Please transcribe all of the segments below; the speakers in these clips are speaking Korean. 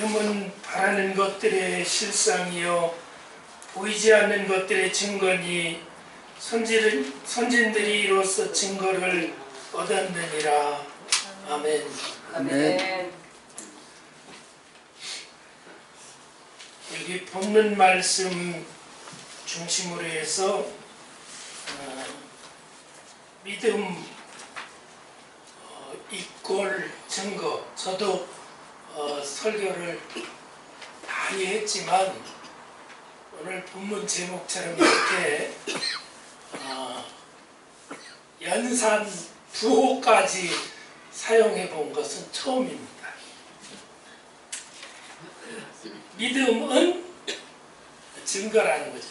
믿음은 바라는 것들의 실상이요 보이지 않는 것들의 증거니 선진들이 이로써 증거를 얻었느니라. 아멘. 아멘. 여기 본문 말씀 중심으로 해서 믿음 이꼴 증거, 저도 설교를 많이 했지만 오늘 본문 제목처럼 이렇게 연산 부호까지 사용해 본 것은 처음입니다. 믿음은 증거라는 거죠.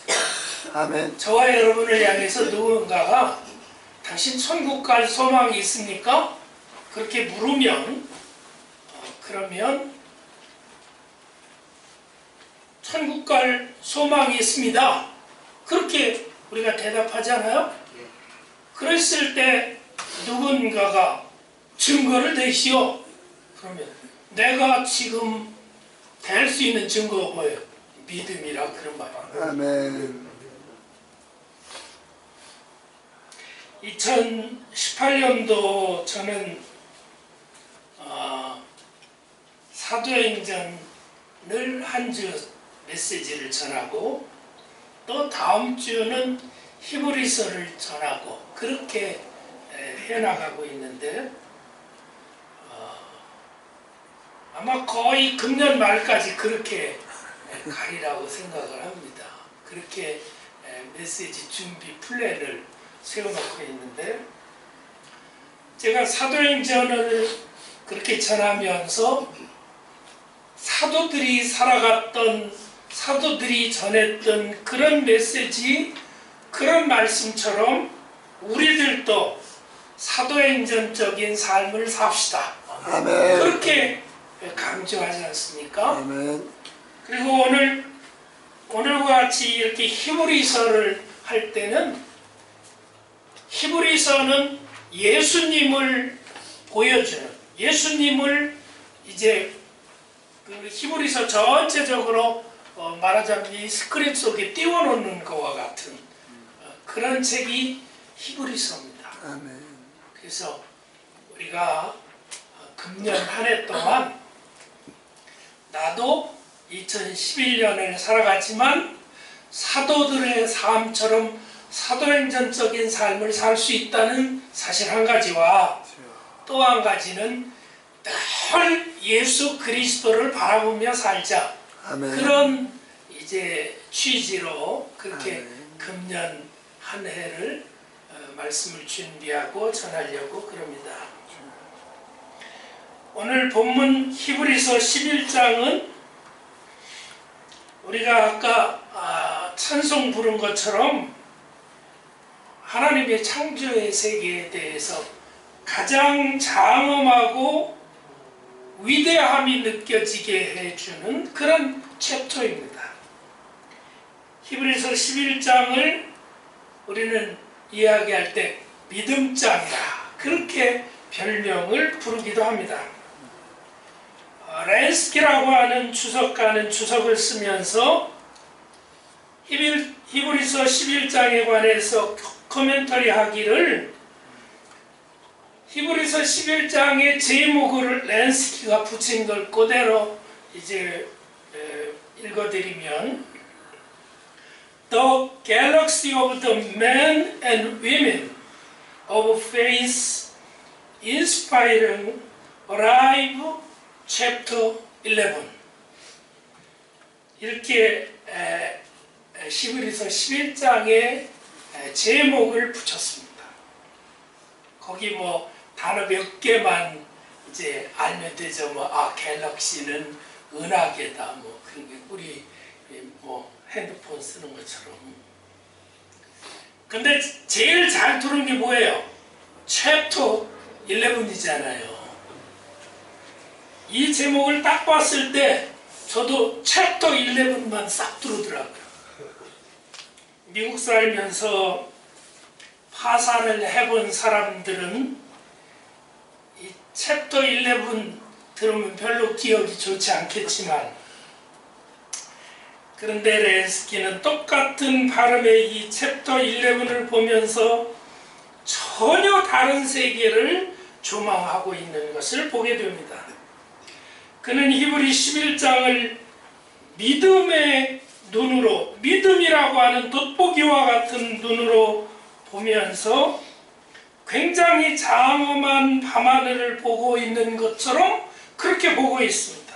아멘. 저와 여러분을 향해서 누군가가 당신 천국 갈 소망이 있습니까? 그렇게 물으면 그러면 천국 갈 소망이 있습니다. 그렇게 우리가 대답하잖아요. 그랬을 때 누군가가 증거를 대시오. 그러면 내가 지금 될 수 있는 증거가 뭐예요? 믿음이라 그런 말이에요. 아멘. 2018년도 저는 사도행전을 한 주 메시지를 전하고 또 다음 주는 히브리서를 전하고 그렇게 해나가고 있는데 아마 거의 금년 말까지 그렇게 가리라고 생각을 합니다. 그렇게 메시지 준비 플랜을 세워놓고 있는데 제가 사도행전을 그렇게 전하면서 사도들이 살아갔던 사도들이 전했던 그런 메시지 그런 말씀처럼 우리들도 사도행전적인 삶을 삽시다. 아멘. 그렇게 강조하지 않습니까? 아멘. 그리고 오늘과 같이 이렇게 히브리서를 할 때는 히브리서는 예수님을 보여주는 예수님을 이제 그 히브리서 전체적으로 말하자면 이 스크립 속에 띄워놓는 것과 같은 그런 책이 히브리서입니다. 아멘. 그래서 우리가 금년 한 해 동안 나도 2011년을 살아갔지만 사도들의 삶처럼 사도행전적인 삶을 살 수 있다는 사실 한 가지와 또 한 가지는 늘 예수 그리스도를 바라보며 살자. 아멘. 그런 이제 취지로 그렇게 아멘. 금년 한 해를 말씀을 준비하고 전하려고 그럽니다. 오늘 본문 히브리서 11장은 우리가 아까 찬송 부른 것처럼 하나님의 창조의 세계에 대해서 가장 장엄하고 위대함이 느껴지게 해주는 그런 챕터입니다. 히브리서 11장을 우리는 이야기할 때 믿음장이라 그렇게 별명을 부르기도 합니다. 렌스키라고 하는 주석가는 주석을 쓰면서 히브리서 11장에 관해서 코멘터리 하기를 히브리서 11장의 제목을 렌스키가 붙인 걸 그대로 이제 읽어드리면 The Galaxy of the Men and Women of Faith Inspiring Alive Chapter 11 이렇게 히브리서 11장의 제목을 붙였습니다. 거기 뭐 단어 몇 개만 이제 알면 되죠. 갤럭시는 은하계다. 뭐 그런 게 우리 뭐 핸드폰 쓰는 것처럼. 근데 제일 잘 들은 게 뭐예요? 챕터 11이잖아요. 이 제목을 딱 봤을 때 저도 챕터 11만 싹 들어오더라고요. 미국 살면서 파산을 해본 사람들은 이 챕터 11 들으면 별로 기억이 좋지 않겠지만, 그런데 렌스키는 똑같은 발음의 이 챕터 11을 보면서 전혀 다른 세계를 조망하고 있는 것을 보게 됩니다. 그는 히브리 11장을 믿음의 눈으로, 믿음이라고 하는 돋보기와 같은 눈으로 보면서 굉장히 장엄한 밤하늘을 보고 있는 것처럼 그렇게 보고 있습니다.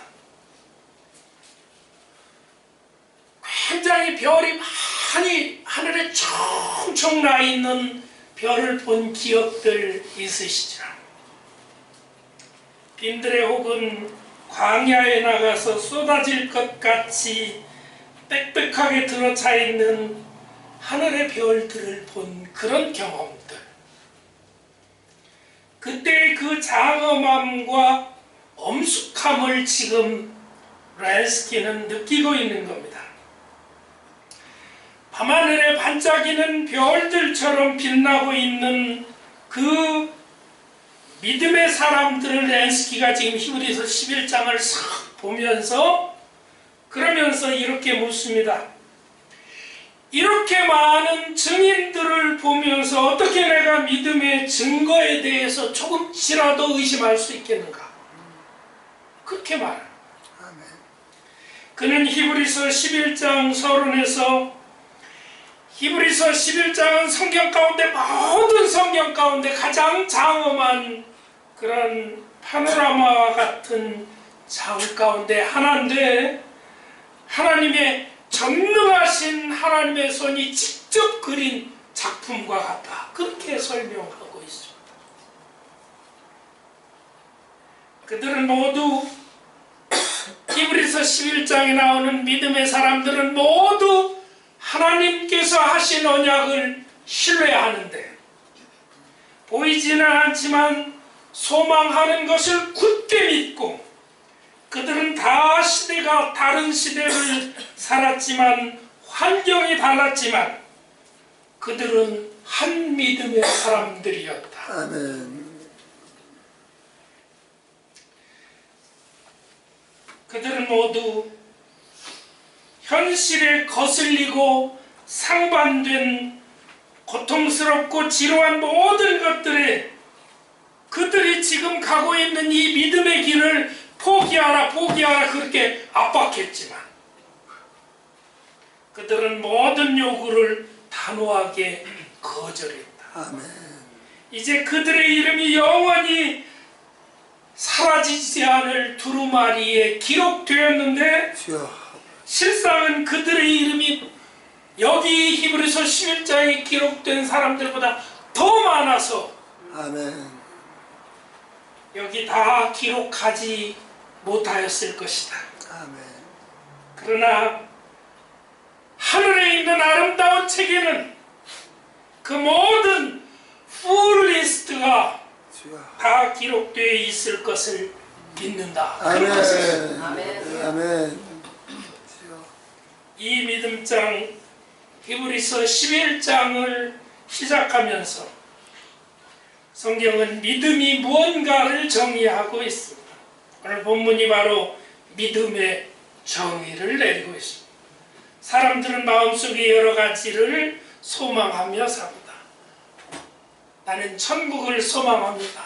굉장히 별이 많이 하늘에 총총 나 있는 별을 본 기억들 있으시죠? 빈들에 혹은 광야에 나가서 쏟아질 것 같이 빽빽하게 들어차 있는 하늘의 별들을 본 그런 경험들, 그때의 그 장엄함과 엄숙함을 지금 렌스키는 느끼고 있는 겁니다. 밤하늘에 반짝이는 별들처럼 빛나고 있는 그 믿음의 사람들을 렌스키가 지금 히브리서 11장을 싹 보면서 그러면서 이렇게 묻습니다. 이렇게 많은 증인들을 보면서 어떻게 내가 믿음의 증거에 대해서 조금씩이라도 의심할 수 있겠는가? 그렇게 말합니다. 그는 히브리서 11장 서론에서 히브리서 11장은 성경 가운데, 모든 성경 가운데 가장 장엄한 그런 파노라마와 같은 장 가운데 하나인데, 하나님의 전능하신 하나님의 손이 직접 그린 작품과 같다, 그렇게 설명하고 있습니다. 그들은 모두 히브리서 11장에 나오는 믿음의 사람들은 모두 하나님께서 하신 언약을 신뢰하는데, 보이지는 않지만 소망하는 것을 굳게 믿고, 그들은 다 시대가 다른 시대를 살았지만, 환경이 달랐지만 그들은 한 믿음의 사람들이었다. 아멘. 그들은 모두 현실에 거슬리고 상반된 고통스럽고 지루한 모든 것들에 그들이 지금 가고 있는 이 믿음의 길을 포기하라 포기하라 그렇게 압박했지만, 그들은 모든 요구를 단호하게 거절했다. 아멘. 이제 그들의 이름이 영원히 사라지지 않을 두루마리에 기록되었는데, 주여. 실상은 그들의 이름이 여기 히브리서 11장에 기록된 사람들보다 더 많아서 아멘. 여기 다 기록하지 못하였을 것이다. 아멘. 그러나 하늘에 있는 아름다운 책에는 그 모든 풀리스트가 주여. 다 기록되어 있을 것을 믿는다. 아멘. 아멘. 아멘. 주여. 이 믿음장 히브리서 11장을 시작하면서 성경은 믿음이 무언가를 정의하고 있습니다. 오늘 본문이 바로 믿음의 정의를 내리고 있습니다. 사람들은 마음속에 여러 가지를 소망하며 삽니다. 나는 천국을 소망합니다.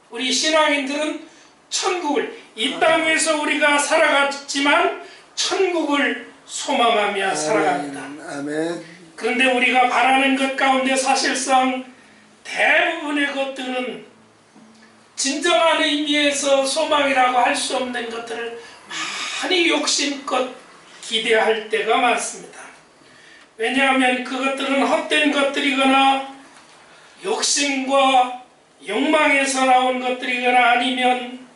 우리 신앙인들은 천국을, 이 땅에서 우리가 살아갔지만 천국을 소망하며 살아갑니다. 아멘. 그런데 우리가 바라는 것 가운데 사실상 대부분의 것들은 진정한 의미에서 소망이라고 할 수 없는 것들을 많이 욕심껏 기대할 때가 많습니다. 왜냐하면 그것들은 헛된 것들이거나 욕심과 욕망에서 나온 것들이거나 아니면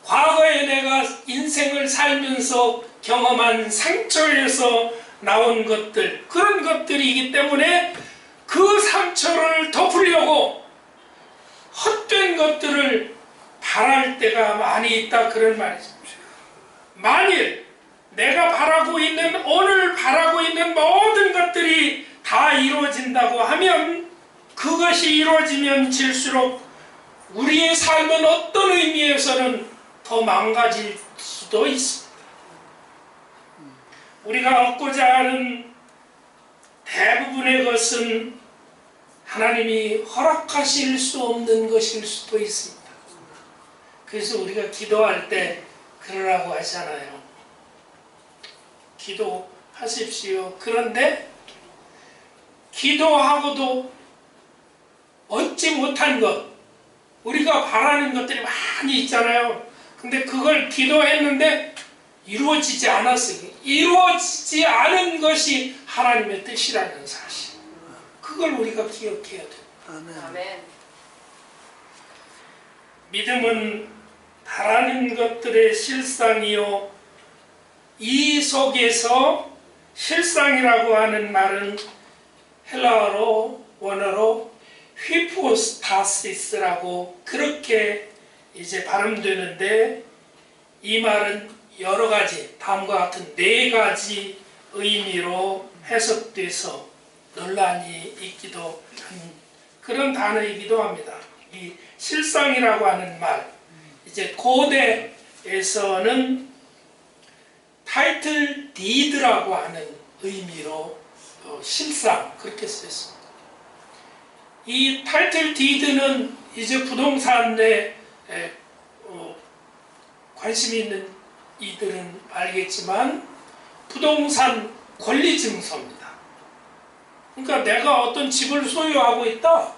과거에 내가 인생을 살면서 경험한 상처에서 나온 것들, 그런 것들이기 때문에 그 상처를 덮으려고 헛된 것들을 바랄 때가 많이 있다, 그런 말이죠. 만일 내가 바라고 있는, 오늘 바라고 있는 모든 것들이 다 이루어진다고 하면 그것이 이루어지면 질수록 우리의 삶은 어떤 의미에서는 더 망가질 수도 있습니다. 우리가 얻고자 하는 대부분의 것은 하나님이 허락하실 수 없는 것일 수도 있습니다. 그래서 우리가 기도할 때 그러라고 하잖아요. 기도하십시오. 그런데 기도하고도 얻지 못한 것, 우리가 바라는 것들이 많이 있잖아요. 근데 그걸 기도했는데 이루어지지 않았어요. 이루어지지 않은 것이 하나님의 뜻이라는 사실. 그걸 우리가 기억해야 돼요. 아멘. 믿음은 바라는 것들의 실상이요. 이 속에서 실상이라고 하는 말은 헬라어로 원어로 휘포스타시스라고 그렇게 이제 발음되는데, 이 말은 여러 가지 다음과 같은 4가지 의미로 해석돼서 논란이 있기도 한 그런 단어이기도 합니다. 이 실상이라고 하는 말, 이제 고대에서는 타이틀 디드라고 하는 의미로 실상 그렇게 쓰였습니다. 이 타이틀 디드는 이제 부동산에 관심이 있는 이들은 알겠지만 부동산 권리 증서입니다. 그러니까 내가 어떤 집을 소유하고 있다,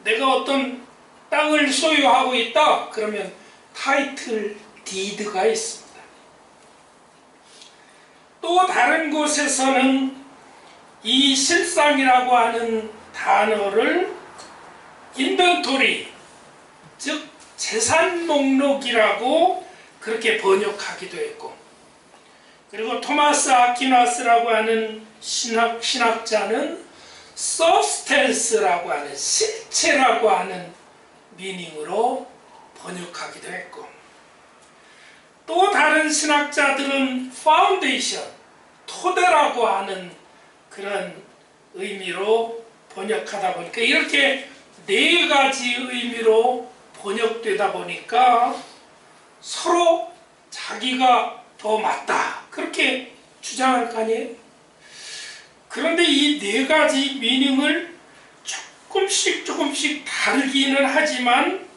내가 어떤 땅을 소유하고 있다, 그러면 타이틀 디드가 있습니다. 또 다른 곳에서는 이 실상이라고 하는 단어를 인벤토리, 즉 재산 목록이라고 그렇게 번역하기도 했고, 그리고 토마스 아퀴나스라고 하는 신학자는 substance라고 하는 실체라고 하는 미닝으로 번역하기도 했고, 또 다른 신학자들은 foundation, 토대라고 하는 그런 의미로 번역하다 보니까 이렇게 4가지 의미로 번역되다 보니까 서로 자기가 더 맞다 그렇게 주장할 거 아니에요? 그런데 이 4가지 미닝을 조금씩 다르기는 하지만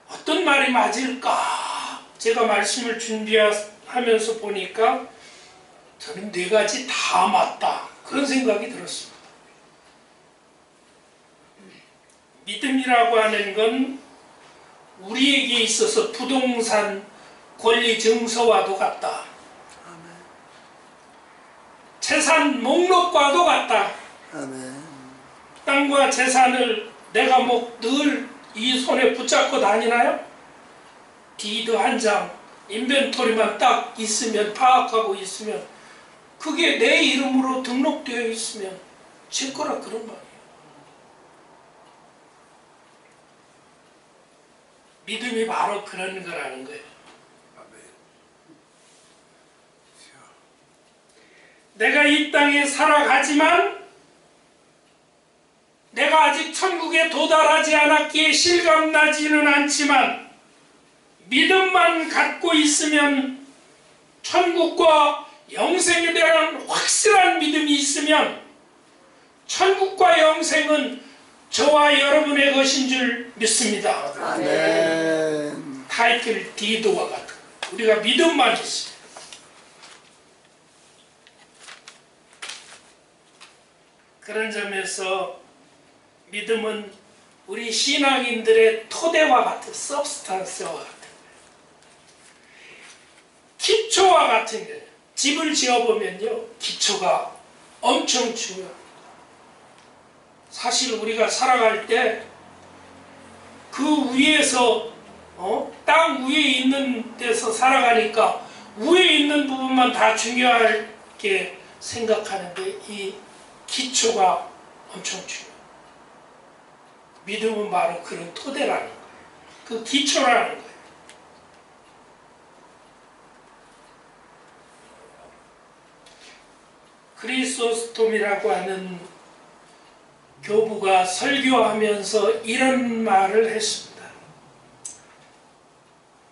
어떤 말이 맞을까? 제가 말씀을 준비하면서 보니까 저는 4가지 다 맞다 그런 생각이 들었습니다. 믿음이라고 하는 건 우리에게 있어서 부동산 권리 증서와도 같다. 재산 목록과도 같다. 땅과 재산을 내가 뭐 늘 이 손에 붙잡고 다니나요? 디드 한 장, 인벤토리만 딱 있으면, 파악하고 있으면, 그게 내 이름으로 등록되어 있으면 제 거라 그런 말이에요. 믿음이 바로 그런 거라는 거예요. 내가 이 땅에 살아가지만 내가 아직 천국에 도달하지 않았기에 실감나지는 않지만 믿음만 갖고 있으면, 천국과 영생에 대한 확실한 믿음이 있으면 천국과 영생은 저와 여러분의 것인 줄 믿습니다. 아멘. 타이틀 디드와 같은 우리가 믿음만 있어요. 그런 점에서 믿음은 우리 신앙인들의 토대와 같은, 서브스탄스와 같은 거예요. 기초와 같은 거예요. 집을 지어보면요, 기초가 엄청 중요합니다. 사실 우리가 살아갈 때 그 위에서 땅 위에 있는 데서 살아가니까 위에 있는 부분만 다 중요하게 생각하는데 이 기초가 엄청 중요해요. 믿음은 바로 그런 토대라는 거예요. 그 기초라는 거예요. 크리소스톰이라고 하는 교부가 설교하면서 이런 말을 했습니다.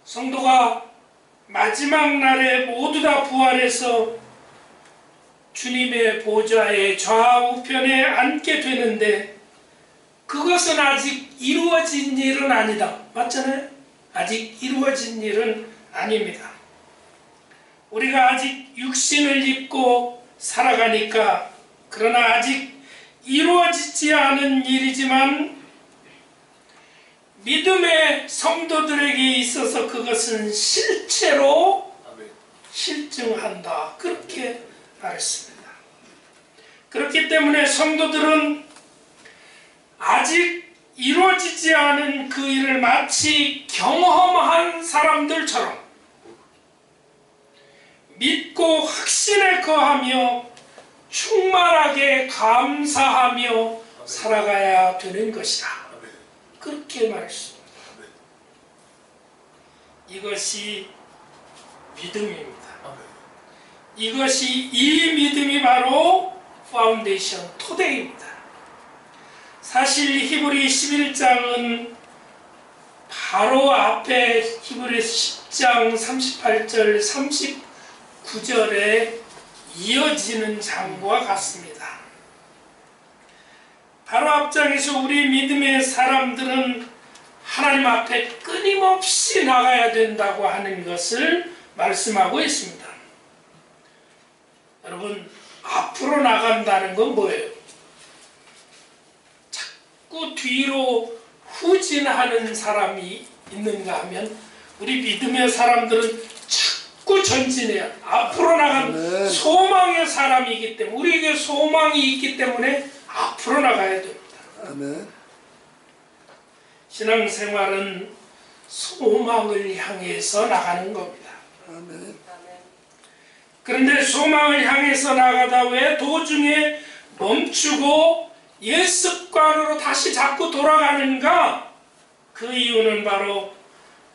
성도가 마지막 날에 모두 다 부활해서 주님의 보좌의 좌우편에 앉게 되는데 그것은 아직 이루어진 일은 아니다. 맞잖아요? 아직 이루어진 일은 아닙니다. 우리가 아직 육신을 입고 살아가니까 그러나 아직 이루어지지 않은 일이지만 믿음의 성도들에게 있어서 그것은 실체로 실증한다. 그렇게 말했습니다. 그렇기 때문에 성도들은 아직 이루어지지 않은 그 일을 마치 경험한 사람들처럼 믿고 확신에 거하며 충만하게 감사하며 살아가야 되는 것이다. 그렇게 말했습니다. 이것이 믿음입니다. 이것이 이 믿음이 바로 파운데이션, 토대입니다. 사실 히브리 11장은 바로 앞에 히브리 10장 38절 39절에 이어지는 장과 같습니다. 바로 앞장에서 우리 믿음의 사람들은 하나님 앞에 끊임없이 나가야 된다고 하는 것을 말씀하고 있습니다. 여러분, 앞으로 나간다는 건 뭐예요? 자꾸 뒤로 후진하는 사람이 있는가 하면 우리 믿음의 사람들은 자꾸 전진해요. 앞으로 나간 소망의 사람이기 때문에 우리에게 소망이 있기 때문에 앞으로 나가야 됩니다. 아멘. 신앙생활은 소망을 향해서 나가는 겁니다. 아멘. 그런데 소망을 향해서 나가다 왜 도중에 멈추고 옛 습관으로 다시 자꾸 돌아가는가? 그 이유는 바로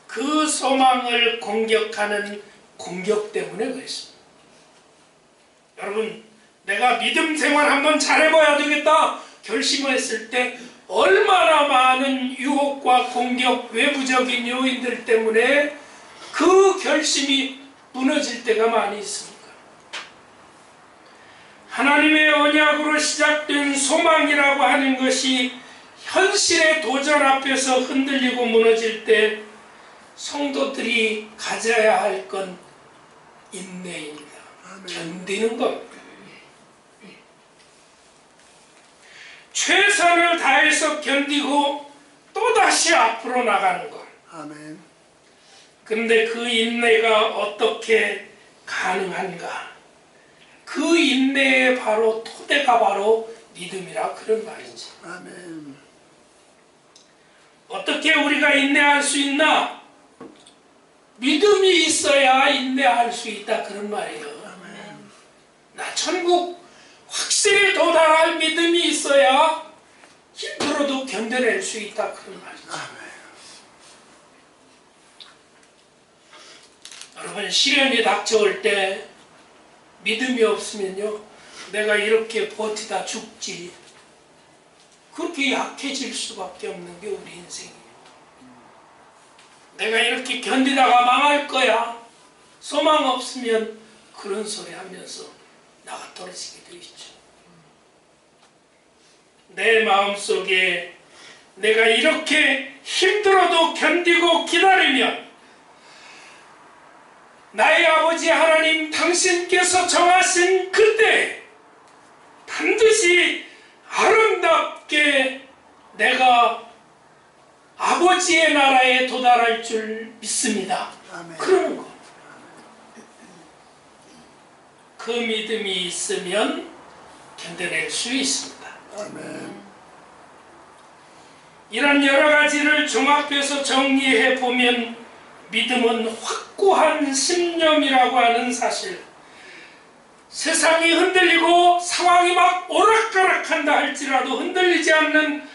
그 소망을 공격하는 공격 때문에 그랬습니다. 여러분, 내가 믿음 생활 한번 잘해봐야 되겠다 결심했을 때 얼마나 많은 유혹과 공격, 외부적인 요인들 때문에 그 결심이 무너질 때가 많이 있습니다. 하나님의 언약으로 시작된 소망이라고 하는 것이 현실의 도전 앞에서 흔들리고 무너질 때 성도들이 가져야 할 건 인내입니다. 견디는 것. 최선을 다해서 견디고 또다시 앞으로 나가는 것. 아멘. 그런데 그 인내가 어떻게 가능한가? 그 인내의 바로 토대가 바로 믿음이라 그런 말이지. 아멘. 어떻게 우리가 인내할 수 있나? 믿음이 있어야 인내할 수 있다 그런 말이에요. 나 천국 확실히 도달할 믿음이 있어야 힘들어도 견뎌낼 수 있다 그런 말이죠. 여러분, 시련이 닥쳐올 때 믿음이 없으면요, 내가 이렇게 버티다 죽지. 그렇게 약해질 수밖에 없는 게 우리 인생이에요. 내가 이렇게 견디다가 망할 거야. 소망 없으면 그런 소리 하면서 나가 떨어지게 되어 있죠. 내 마음속에 내가 이렇게 힘들어도 견디고 기다리면 나의 아버지 하나님 당신께서 정하신 그때 반드시 아름답게 내가 아버지의 나라에 도달할 줄 믿습니다. 아멘. 그러는 거. 그 믿음이 있으면 견뎌낼 수 있습니다. 아멘. 이런 여러 가지를 종합해서 정리해 보면 믿음은 확고한 신념이라고 하는 사실, 세상이 흔들리고 상황이 막 오락가락한다 할지라도 흔들리지 않는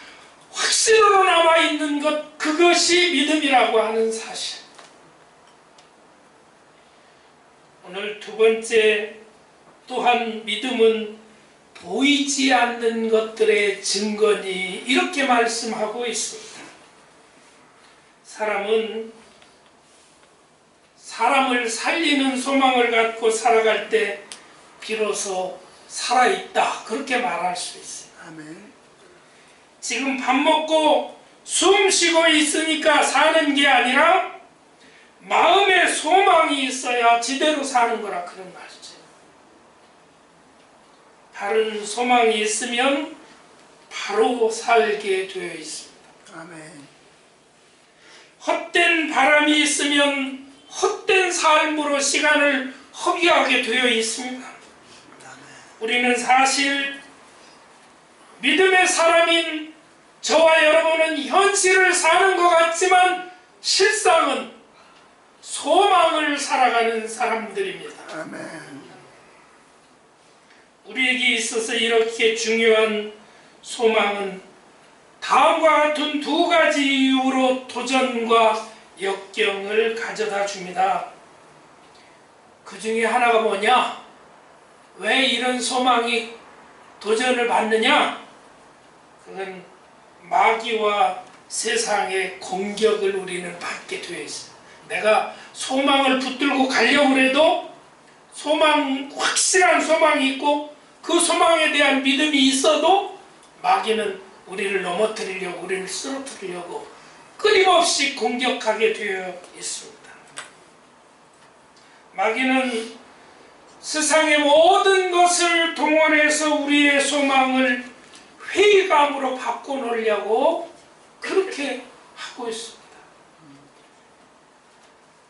확신으로 남아있는 것, 그것이 믿음이라고 하는 사실. 오늘 두 번째, 또한 믿음은 보이지 않는 것들의 증거니 이렇게 말씀하고 있습니다. 사람은 사람을 살리는 소망을 갖고 살아갈 때 비로소 살아있다 그렇게 말할 수 있어요. 아멘. 지금 밥 먹고 숨 쉬고 있으니까 사는 게 아니라 마음에 소망이 있어야 제대로 사는 거라 그런 말이죠. 다른 소망이 있으면 바로 살게 되어 있습니다. 아멘. 헛된 바람이 있으면 헛된 삶으로 시간을 허비하게 되어 있습니다. 우리는 사실 믿음의 사람인 저와 여러분은 현실을 사는 것 같지만 실상은 소망을 살아가는 사람들입니다. 아멘. 우리에게 있어서 이렇게 중요한 소망은 다음과 같은 두 가지 이유로 도전과 역경을 가져다 줍니다. 그 중에 하나가 뭐냐? 왜 이런 소망이 도전을 받느냐? 그건 마귀와 세상의 공격을 우리는 받게 되어 있어요. 내가 소망을 붙들고 가려고 해도 확실한 소망이 있고 그 소망에 대한 믿음이 있어도 마귀는 우리를 넘어뜨리려고, 우리를 쓰러뜨리려고 끊임없이 공격하게 되어 있습니다. 마귀는 세상의 모든 것을 동원해서 우리의 소망을 회의감으로 바꿔놓으려고 그렇게 하고 있습니다.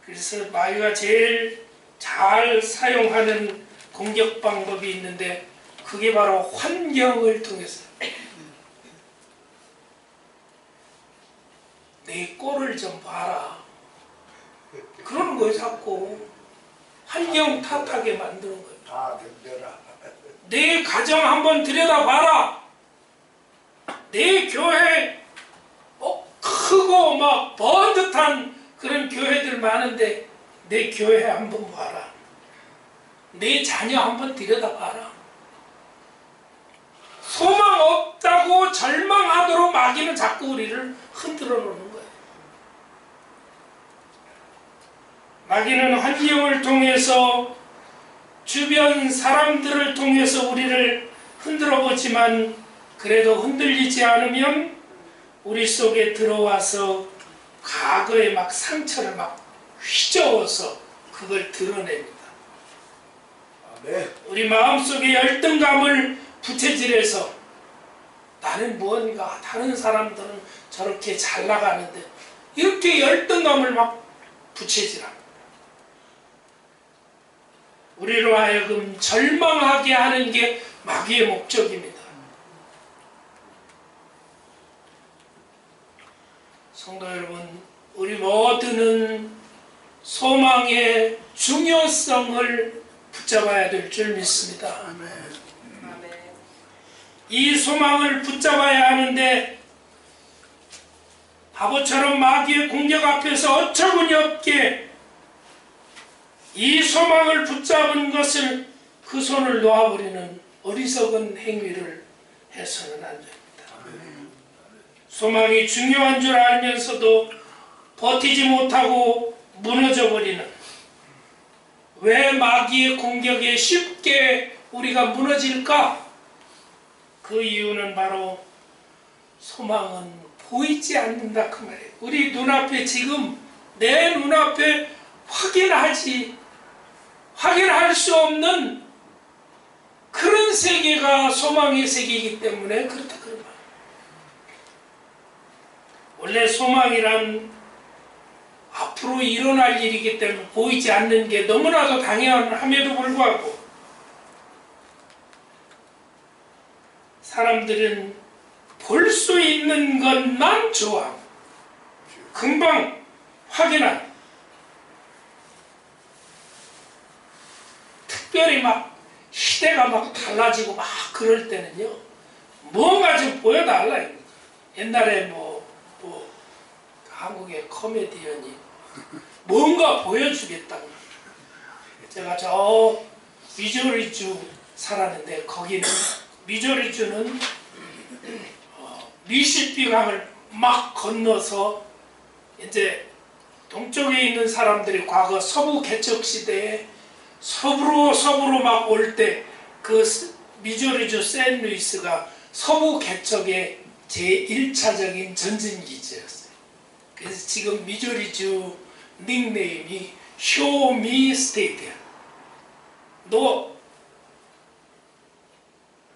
그래서 마귀가 제일 잘 사용하는 공격 방법이 있는데 그게 바로 환경을 통해서 내 꼴을 좀 봐라 그러는 거예요. 자꾸 환경 탓하게 만드는 거예요. 다 덤벼라. 내 가정 한번 들여다봐라. 내 교회 크고 막 번듯한 그런 교회들 많은데 내 교회 한번 봐라. 내 자녀 한번 들여다봐라. 소망 없다고 절망하도록 마귀는 자꾸 우리를 흔들어 놓는 거예요. 마귀는 환경을 통해서 주변 사람들을 통해서 우리를 흔들어 보지만 그래도 흔들리지 않으면 우리 속에 들어와서 과거의 막 상처를 막 휘저어서 그걸 드러냅니다. 아멘. 우리 마음속에 열등감을 부채질해서 나는 무언가 다른 사람들은 저렇게 잘 나가는데 이렇게 열등감을 막 부채질합니다. 우리로 하여금 절망하게 하는 게 마귀의 목적입니다. 성도 여러분, 우리 모두는 소망의 중요성을 붙잡아야 될 줄 믿습니다. 아멘. 이 소망을 붙잡아야 하는데 바보처럼 마귀의 공격 앞에서 어처구니 없게 이 소망을 붙잡은 것을 그 손을 놓아버리는 어리석은 행위를 해서는 안 됩니다. 소망이 중요한 줄 알면서도 버티지 못하고 무너져버리는, 왜 마귀의 공격에 쉽게 우리가 무너질까? 그 이유는 바로 소망은 보이지 않는다 그 말이에요. 우리 눈앞에 지금 내 눈앞에 확인할 수 없는 그런 세계가 소망의 세계이기 때문에 그렇다 그런 말이에요. 원래 소망이란 앞으로 일어날 일이기 때문에 보이지 않는 게 너무나도 당연함에도 불구하고 사람들은 볼 수 있는 것만 좋아. 금방 확인한. 특별히 막 시대가 막 달라지고 막 그럴 때는요, 뭔가 좀 보여달라. 옛날에 뭐 한국의 코미디언이 뭔가 보여주겠다고. 제가 저 미주리주 살았는데 거기는 미조리주는 미시피강을 막 건너서 이제 동쪽에 있는 사람들이 과거 서부 개척 시대에 서부로 막 올 때 그 미조리주 샌루이스가 서부 개척의 제1차적인 전진기지였어요. 그래서 지금 미조리주 닉네임이 쇼미 스테이트야. 너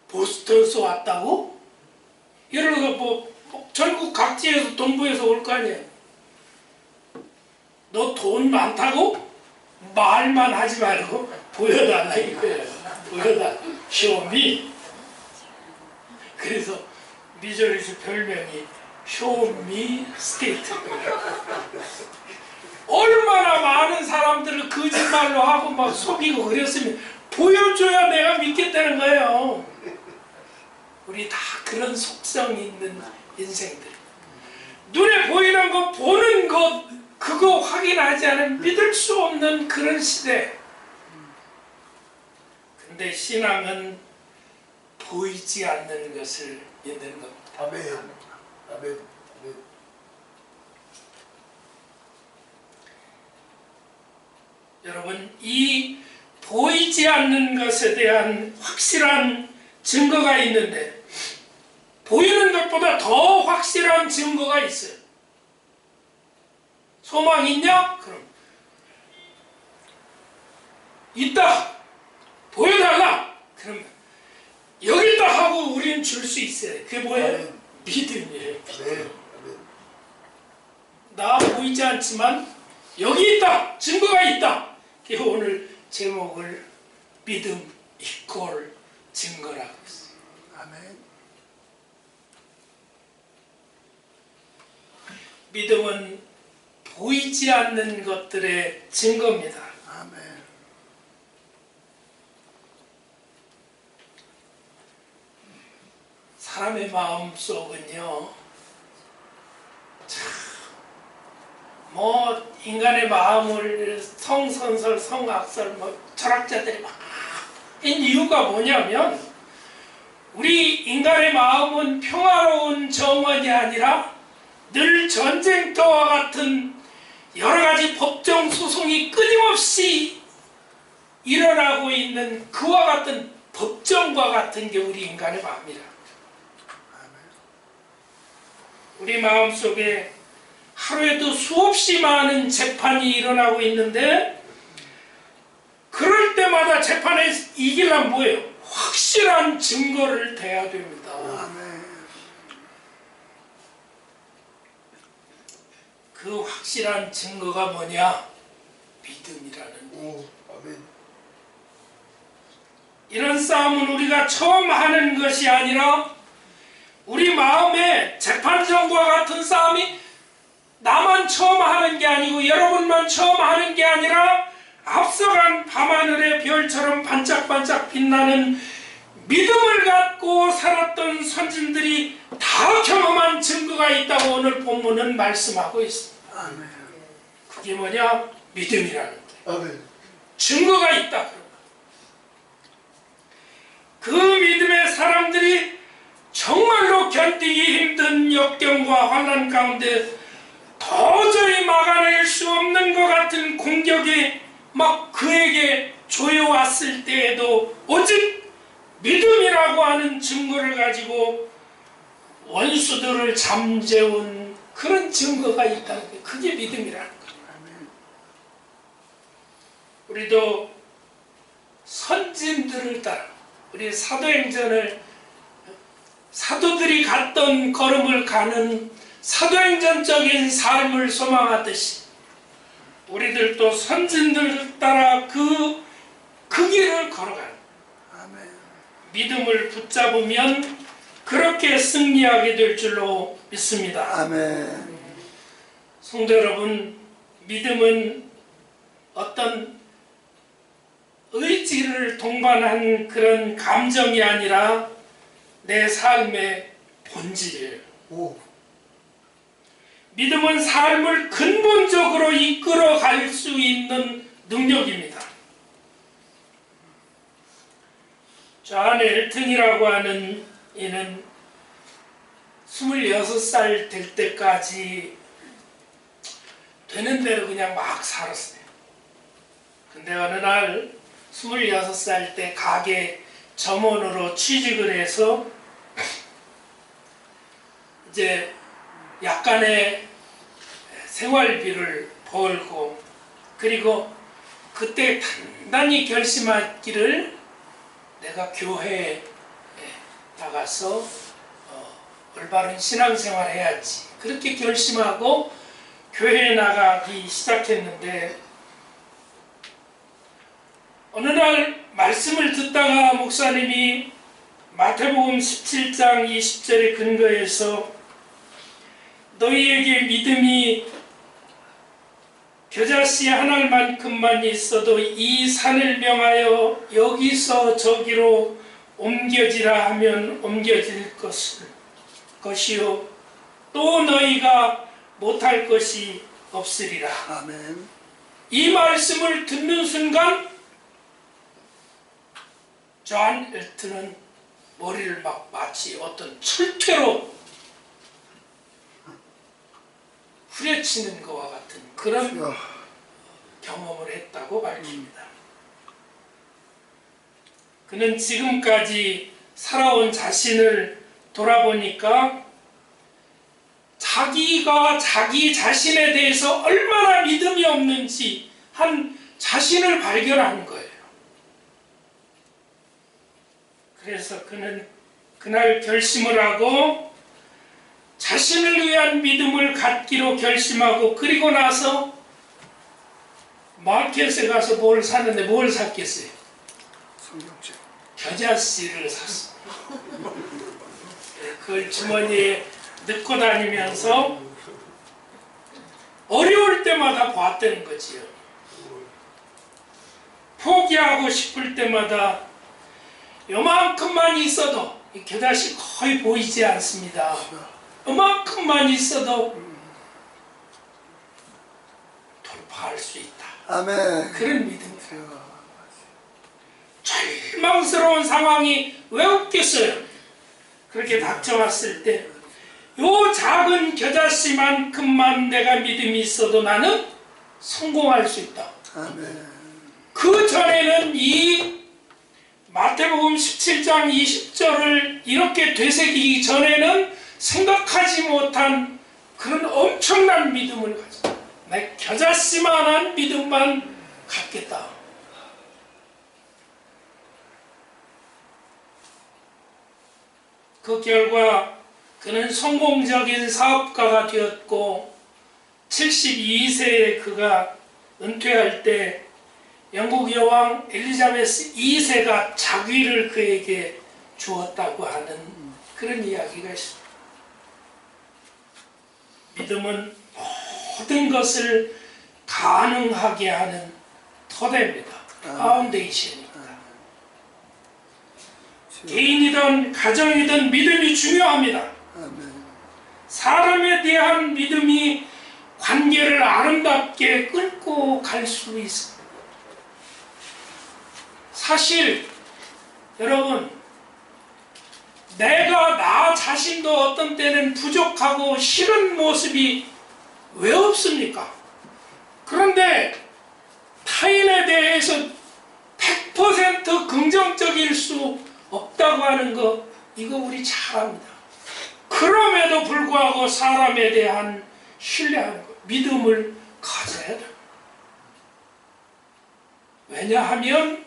보스턴에서 왔다고? 이러고 뭐 전국 각지에서 동부에서 올 거 아니야. 너 돈 많다고? 말만 하지 말고 보여달라 이거예요. 보여달라. 쇼미. 그래서 미조리주 별명이 쇼미 스테이트. 얼마나 많은 사람들을 거짓말로 하고 막 속이고 그랬으면 보여줘야 내가 믿겠다는 거예요. 우리 다 그런 속성 있는 인생들. 눈에 보이는 거 보는 것 그거 확인하지 않으면 믿을 수 없는 그런 시대. 근데 신앙은 보이지 않는 것을 믿는 겁니다. 아멘. 아멘. 여러분, 이 보이지 않는 것에 대한 확실한 증거가 있는데 보이는 것보다 더 확실한 증거가 있어요. 소망 있냐? 그럼 있다. 보여달라. 그럼 여기 있다 하고 우리는 줄 수 있어요. 그게 뭐예요? 믿음이에요. 나 보이지 않지만 여기 있다. 증거가 있다. 그게 오늘 제목을 믿음 이퀄 증거라고 했어요. 아멘. 믿음은 보이지 않는 것들의 증거입니다. 아멘. 사람의 마음속은요, 뭐 인간의 마음을 성선설, 성악설, 뭐 철학자들이 막 이유가 뭐냐면 우리 인간의 마음은 평화로운 정원이 아니라 늘 전쟁터와 같은 여러 가지 법정 소송이 끊임없이 일어나고 있는 그와 같은 법정과 같은 게 우리 인간의 마음이라. 우리 마음속에 하루에도 수없이 많은 재판이 일어나고 있는데 그럴 때마다 재판에 이기려면 뭐예요? 확실한 증거를 대야 됩니다. 아멘. 그 확실한 증거가 뭐냐? 믿음이라는 거예요. 오, 아멘. 이런 싸움은 우리가 처음 하는 것이 아니라 우리 마음에 재판정과 같은 싸움이 나만 처음 하는 게 아니고 여러분만 처음 하는 게 아니라 앞서간 밤하늘의 별처럼 반짝반짝 빛나는 믿음을 갖고 살았던 선진들이 다 경험한 증거가 있다고 오늘 본문은 말씀하고 있습니다. 아멘. 그게 뭐냐? 믿음이라는 거예요. 아멘. 증거가 있다. 그 믿음의 사람들이 정말로 견디기 힘든 역경과 환난 가운데 도저히 막아낼 수 없는 것 같은 공격이 막 그에게 조여왔을 때에도 오직 믿음이라고 하는 증거를 가지고 원수들을 잠재운 그런 증거가 있다는 게 그게 믿음이라는 거예요. 우리도 선진들을 따라 우리 사도행전을 사도들이 갔던 걸음을 가는 사도행전적인 삶을 소망하듯이 우리들도 선진들을 따라 그 길을 걸어가는 믿음을 붙잡으면 그렇게 승리하게 될 줄로 믿습니다. 아멘. 성도 여러분, 믿음은 어떤 의지를 동반한 그런 감정이 아니라 내 삶의 본질이에요. 오. 믿음은 삶을 근본적으로 이끌어갈 수 있는 능력입니다. 존 엘튼이라고 하는 이는 26살 될 때까지 되는 대로 그냥 막 살았어요. 근데 어느 날 26살 때 가게 점원으로 취직을 해서 이제 약간의 생활비를 벌고, 그리고 그때 단단히 결심하기를 내가 교회에 나가서 올바른 신앙생활 해야지, 그렇게 결심하고 교회에 나가기 시작했는데, 어느 날 말씀을 듣다가 목사님이 마태복음 17장 20절에 근거해서 너희에게 믿음이 겨자씨 한 알만큼만 있어도 이 산을 명하여 여기서 저기로 옮겨지라 하면 옮겨질 것이요 또 너희가 못할 것이 없으리라. 아멘. 이 말씀을 듣는 순간 존 엘튼은 머리를 막 마치 어떤 철퇴로 후려치는 것과 같은 그런 경험을 했다고 밝힙니다. 그는 지금까지 살아온 자신을 돌아보니까 자기가 자기 자신에 대해서 얼마나 믿음이 없는지 한 자신을 발견한 거예요. 그래서 그는 그날 결심을 하고 자신을 위한 믿음을 갖기로 결심하고, 그리고 나서 마켓에 가서 뭘 샀는데 뭘 샀겠어요? 성경책. 겨자씨를 샀어. 그걸 주머니에 넣고 다니면서 어려울 때마다 봤다는 거지요. 포기하고 싶을 때마다 요만큼만 있어도, 이 겨자씨 거의 보이지 않습니다. 요만큼만 있어도 돌파할 수 있다. 아멘. 그런 믿음이에요. 절망스러운 상황이 왜 없겠어요? 그렇게 닥쳐왔을 때 요 작은 겨자씨만큼만 내가 믿음이 있어도 나는 성공할 수 있다. 아멘. 그 전에는 이 마태복음 17장 20절을 이렇게 되새기기 전에는 생각하지 못한 그런 엄청난 믿음을 가졌다. 내 겨자씨만한 믿음만 갖겠다. 그 결과 그는 성공적인 사업가가 되었고, 72세에 그가 은퇴할 때 영국 여왕 엘리자베스 2세가 자귀를 그에게 주었다고 하는 그런 이야기가 있습니다. 믿음은 모든 것을 가능하게 하는 토대입니다. 파운데이션입니다. 개인이든 가정이든 믿음이 중요합니다. 사람에 대한 믿음이 관계를 아름답게 끌고 갈 수 있습니다. 사실 여러분, 내가 나 자신도 어떤 때는 부족하고 싫은 모습이 왜 없습니까? 그런데 타인에 대해서 100% 긍정적일 수 없다고 하는 거, 이거 우리 잘 압니다. 그럼에도 불구하고 사람에 대한 신뢰하는 것, 믿음을 가져야 돼요. 왜냐하면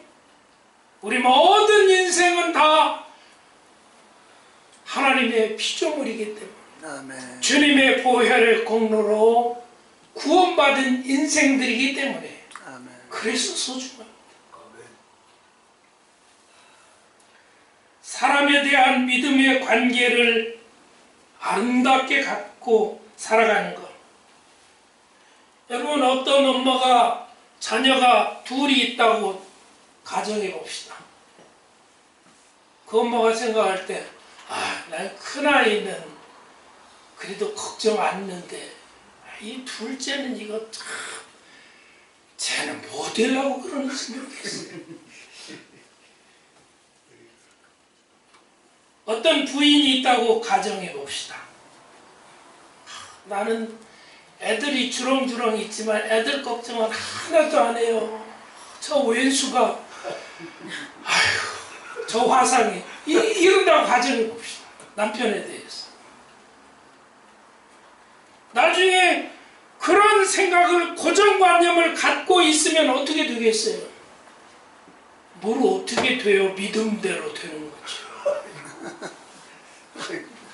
우리 모든 인생은 다 하나님의 피조물이기 때문에, 아멘. 주님의 보혈의 공로로 구원받은 인생들이기 때문에, 아멘. 그래서 소중합니다. 사람에 대한 믿음의 관계를 아름답게 갖고 살아가는 것. 여러분, 어떤 엄마가 자녀가 둘이 있다고 가정해 봅시다. 그 엄마가 생각할 때, 난 큰아이는 그래도 걱정 안 했는데 이 둘째는 이거 참, 쟤는 뭐 되려고 그러는지 모르겠어요. 어떤 부인이 있다고 가정해 봅시다. 나는 애들이 주렁주렁 있지만 애들 걱정은 하나도 안 해요. 저 왼수가 아휴 저 화상이 이런다고 가정해 봅시다. 남편에 대해서. 나중에 그런 생각을 고정관념을 갖고 있으면 어떻게 되겠어요? 뭘 어떻게 돼요? 믿음대로 되는 거죠.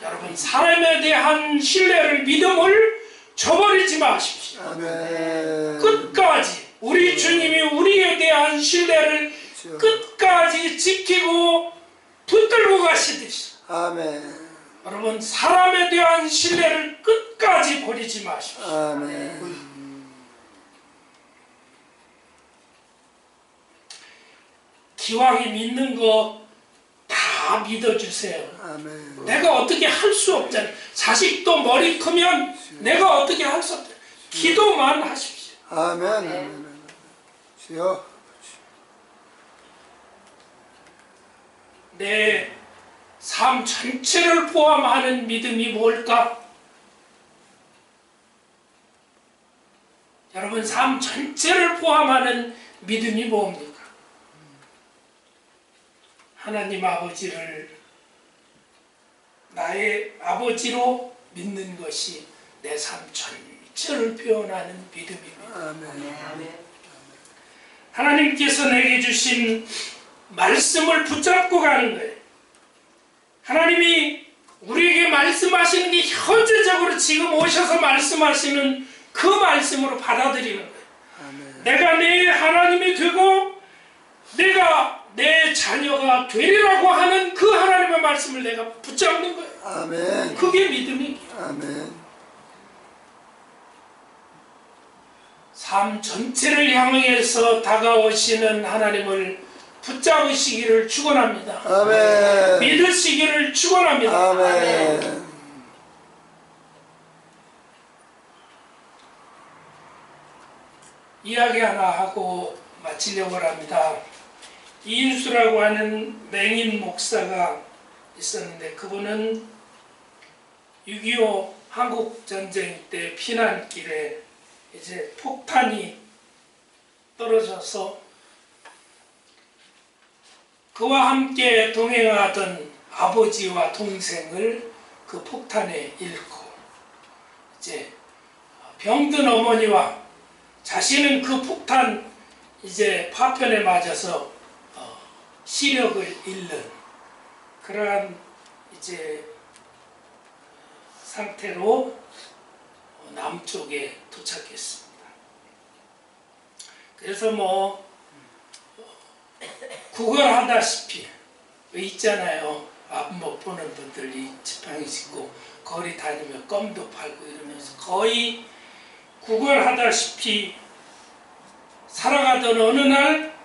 여러분 사람에 대한 신뢰를 믿음을 저버리지 마십시오. 아멘. 끝까지 우리 주님이 우리에 대한 신뢰를 끝까지 지키고 붙들고 가시듯이 아멘. 여러분 사람에 대한 신뢰를 끝까지 버리지 마십시오. 아멘. 기왕이 믿는 거 다 믿어주세요. 아멘. 내가 어떻게 할 수 없잖아요. 자식도 머리 크면 내가 어떻게 할 수 없잖아요. 기도만 하십시오. 아멘. 아멘. 주여. 내 삶 전체를 포함하는 믿음이 뭘까? 여러분 삶 전체를 포함하는 믿음이 뭡니까? 하나님 아버지를 나의 아버지로 믿는 것이 내 삶 전체를 표현하는 믿음입니다. 아멘. 하나님께서 내게 주신 말씀을 붙잡고 가는 거예요. 하나님이 우리에게 말씀하시는 게 현재적으로 지금 오셔서 말씀하시는 그 말씀으로 받아들이는 거예요. 아멘. 내가 내 하나님이 되고 내가 내 자녀가 되리라고 하는 그 하나님의 말씀을 내가 붙잡는 거예요. 아멘. 그게 믿음이에요. 아멘. 삶 전체를 향해서 다가오시는 하나님을 붙잡으시기를 축원합니다. 아멘. 믿으시기를 축원합니다. 아멘. 이야기 하나 하고 마치려고 합니다. 이인수라고 하는 맹인 목사가 있었는데 그분은 6.25 한국전쟁 때 피난길에 이제 폭탄이 떨어져서 그와 함께 동행하던 아버지와 동생을 그 폭탄에 잃고 이제 병든 어머니와 자신은 그 폭탄 이제 파편에 맞아서 시력을 잃는 그러한 이제 상태로 남쪽에 도착했습니다. 그래서 뭐 구걸하다시피 있잖아요. 앞 못 보는 분들이 지팡이 짚고 거리 다니며 껌도 팔고 이러면서 거의 구걸하다시피 살아가던 어느 날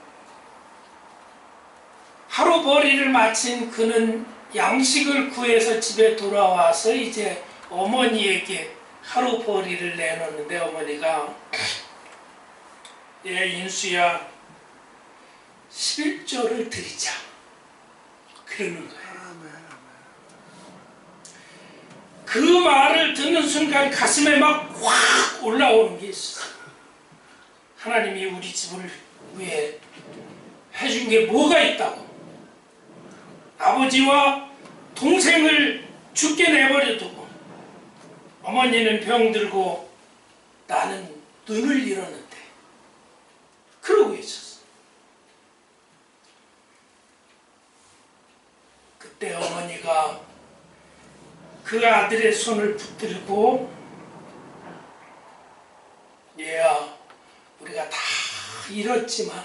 하루벌이를 마친 그는 양식을 구해서 집에 돌아와서 이제 어머니에게 하루벌이를 내놓는데 어머니가 예 인수야 11조를 드리자 그러는 거예요. 그 말을 듣는 순간 가슴에 막 확 올라오는 게 있어요. 하나님이 우리 집을 위해 해준 게 뭐가 있다고. 아버지와 동생을 죽게 내버려두고 어머니는 병들고 나는 눈을 잃었는데 그러고 있었어. 그때 어머니가 그 아들의 손을 붙들고 얘야 우리가 다 잃었지만